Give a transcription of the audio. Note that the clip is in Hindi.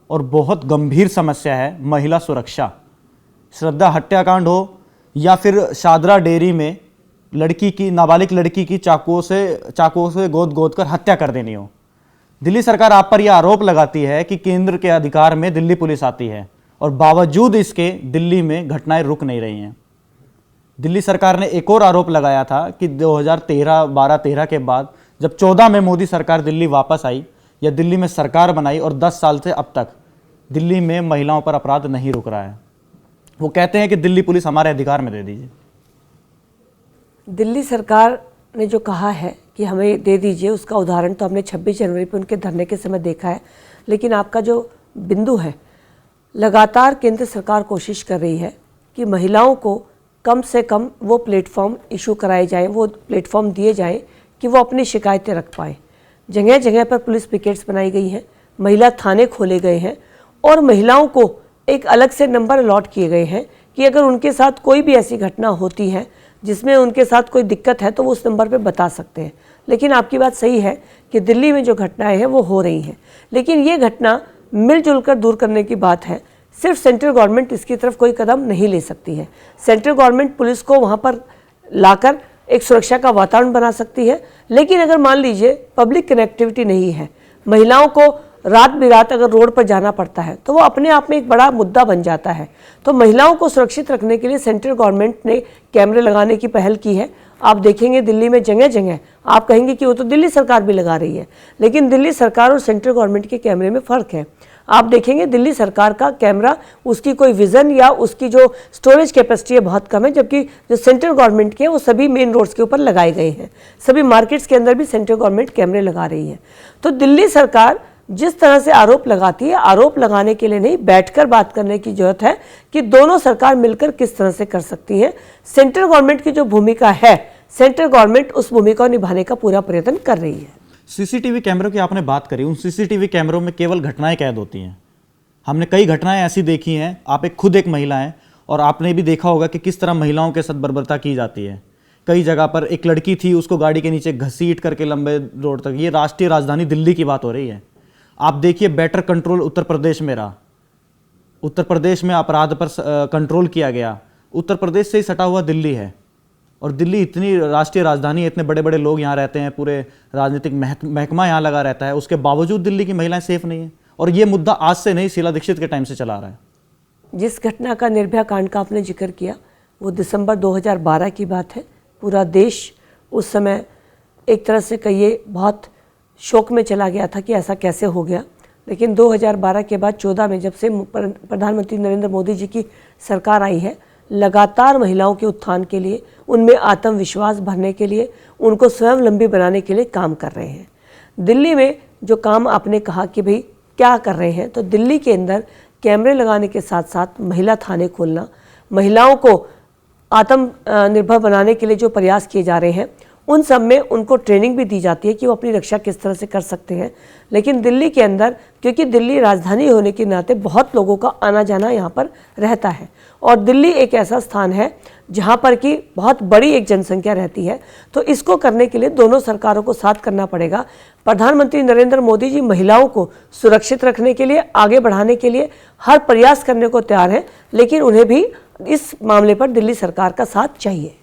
और बहुत गंभीर समस्या है महिला सुरक्षा। श्रद्धा हत्याकांड हो या फिर शादरा डेयरी में नाबालिग लड़की की चाकुओं से गोद कर हत्या कर देनी हो, दिल्ली सरकार आप पर यह आरोप लगाती है कि केंद्र के अधिकार में दिल्ली पुलिस आती है और बावजूद इसके दिल्ली में घटनाएं रुक नहीं रही हैं। दिल्ली सरकार ने एक और आरोप लगाया था कि 2013 के बाद जब 14 में मोदी सरकार दिल्ली वापस आई या दिल्ली में सरकार बनाई और 10 साल से अब तक दिल्ली में महिलाओं पर अपराध नहीं रुक रहा है। वो कहते हैं कि दिल्ली पुलिस हमारे अधिकार में दे दीजिए। दिल्ली सरकार ने जो कहा है कि हमें दे दीजिए, उसका उदाहरण तो हमने 26 जनवरी पर उनके धरने के समय देखा है। लेकिन आपका जो बिंदु है, लगातार केंद्र सरकार कोशिश कर रही है कि महिलाओं को कम से कम वो प्लेटफॉर्म इशू कराए जाएं, वो प्लेटफॉर्म दिए जाएं कि वो अपनी शिकायतें रख पाएँ। जगह जगह पर पुलिस पिकेट्स बनाई गई हैं, महिला थाने खोले गए हैं और महिलाओं को एक अलग से नंबर अलॉट किए गए हैं कि अगर उनके साथ कोई भी ऐसी घटना होती है जिसमें उनके साथ कोई दिक्कत है तो वो उस नंबर पे बता सकते हैं। लेकिन आपकी बात सही है कि दिल्ली में जो घटनाएं हैं वो हो रही हैं, लेकिन ये घटना मिलजुल कर दूर करने की बात है। सिर्फ सेंट्रल गवर्नमेंट इसकी तरफ कोई कदम नहीं ले सकती है। सेंट्रल गवर्नमेंट पुलिस को वहाँ पर लाकर एक सुरक्षा का वातावरण बना सकती है, लेकिन अगर मान लीजिए पब्लिक कनेक्टिविटी नहीं है, महिलाओं को रात बिरात अगर रोड पर जाना पड़ता है तो वो अपने आप में एक बड़ा मुद्दा बन जाता है। तो महिलाओं को सुरक्षित रखने के लिए सेंट्रल गवर्नमेंट ने कैमरे लगाने की पहल की है। आप देखेंगे दिल्ली में जगह जगह, आप कहेंगे कि वो तो दिल्ली सरकार भी लगा रही है, लेकिन दिल्ली सरकार और सेंट्रल गवर्नमेंट के कैमरे में फ़र्क है। आप देखेंगे दिल्ली सरकार का कैमरा, उसकी कोई विज़न या उसकी जो स्टोरेज कैपेसिटी है बहुत कम है, जबकि जो सेंट्रल गवर्नमेंट के वो सभी मेन रोड्स के ऊपर लगाए गए हैं। सभी मार्केट्स के अंदर भी सेंट्रल गवर्नमेंट कैमरे लगा रही है। तो दिल्ली सरकार जिस तरह से आरोप लगाती है, आरोप लगाने के लिए नहीं, बैठकर बात करने की जरूरत है कि दोनों सरकार मिलकर किस तरह से कर सकती है। सेंट्रल गवर्नमेंट की जो भूमिका है, सेंट्रल गवर्नमेंट उस भूमिका को निभाने का पूरा प्रयत्न कर रही है। सीसीटीवी कैमरों की आपने बात करी, उन सीसीटीवी कैमरों में केवल घटनाएं कैद होती हैं। हमने कई घटनाएं ऐसी देखी हैं, आप खुद एक महिला हैं और आपने भी देखा होगा कि किस तरह महिलाओं के साथ बर्बरता की जाती है। कई जगह पर एक लड़की थी, उसको गाड़ी के नीचे घसीट करके लंबे रोड तक, ये राष्ट्रीय राजधानी दिल्ली की बात हो रही है। आप देखिए बेटर कंट्रोल उत्तर प्रदेश में रहा, उत्तर प्रदेश में अपराध पर कंट्रोल किया गया। उत्तर प्रदेश से ही सटा हुआ दिल्ली है और दिल्ली इतनी राष्ट्रीय राजधानी है, इतने बड़े बड़े लोग यहाँ रहते हैं, पूरे राजनीतिक महकमा यहाँ लगा रहता है, उसके बावजूद दिल्ली की महिलाएं सेफ नहीं है। और ये मुद्दा आज से नहीं, शीला दीक्षित के टाइम से चला रहा है। जिस घटना का, निर्भया कांड का आपने जिक्र किया, वो दिसंबर 2012 की बात है। पूरा देश उस समय एक तरह से कहिए बहुत शोक में चला गया था कि ऐसा कैसे हो गया। लेकिन 2012 के बाद 14 में जब से प्रधानमंत्री नरेंद्र मोदी जी की सरकार आई है, लगातार महिलाओं के उत्थान के लिए, उनमें आत्मविश्वास भरने के लिए, उनको स्वावलंबी बनाने के लिए काम कर रहे हैं। दिल्ली में जो काम आपने कहा कि भाई क्या कर रहे हैं, तो दिल्ली के अंदर कैमरे लगाने के साथ साथ महिला थाने खोलना, महिलाओं को आत्मनिर्भर बनाने के लिए जो प्रयास किए जा रहे हैं, उन सब में उनको ट्रेनिंग भी दी जाती है कि वो अपनी रक्षा किस तरह से कर सकते हैं। लेकिन दिल्ली के अंदर, क्योंकि दिल्ली राजधानी होने के नाते बहुत लोगों का आना जाना यहाँ पर रहता है और दिल्ली एक ऐसा स्थान है जहाँ पर कि बहुत बड़ी एक जनसंख्या रहती है, तो इसको करने के लिए दोनों सरकारों को साथ करना पड़ेगा। प्रधानमंत्री नरेंद्र मोदी जी महिलाओं को सुरक्षित रखने के लिए, आगे बढ़ाने के लिए हर प्रयास करने को तैयार हैं, लेकिन उन्हें भी इस मामले पर दिल्ली सरकार का साथ चाहिए।